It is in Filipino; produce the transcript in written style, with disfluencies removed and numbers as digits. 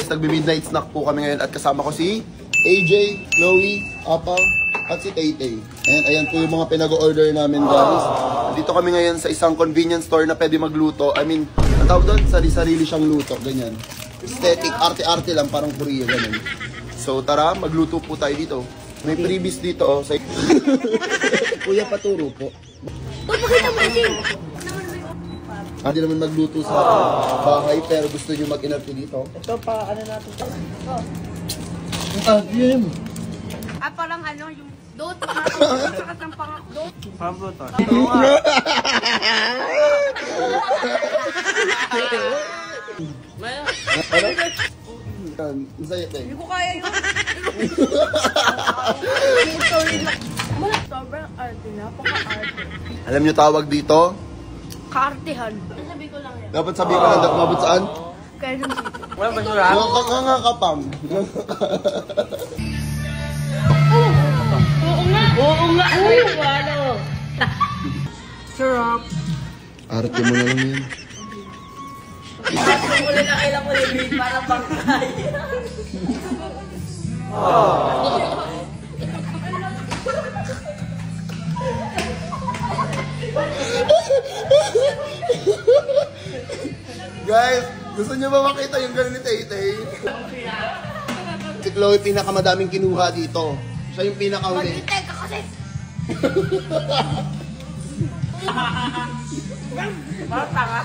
Nagbi-midnight snack po kami ngayon at kasama ko si AJ, Chloe, Apang, at si Tay-Tay. Ayan po yung mga pinag-order namin, guys. Dito kami ngayon sa isang convenience store na pwede magluto. I mean, ang tawag doon, sarili-sarili siyang luto, ganyan. Aesthetic, arte-arte lang, parang Korea, ganyan. So tara, magluto po tayo dito. May freebies dito, oh. Kuya, paturo po. Pakita mo din. Hindi naman magluto sa bahay, pero gusto nyo mag-inarte dito. Ito pa, ano natin ito? Yun. Parang ano, yung dot. Sakat ng pangakdot. Parang po ito. Masaya tayo. Hindi ko kaya yun. Sobrang arte na. Paka-arte. Alam nyo tawag dito? Kaartehan. Sabi ko lang yan. Dapat sabihin ko lang, mabot saan? Kaya nung sito. Wala ba sura? Nga kapam. Oo nga. Uy, wala. Sarap. Arte mo na lang yan. Wala na kailang mo yung para bangkay. Guys, gusto niyo ba makita yung gano'n ni Tay-Tay? Si Chloe pinakamadaming kinuha dito. Siya yung pinakauli. Mag-itay ka kasi. Parang tanga.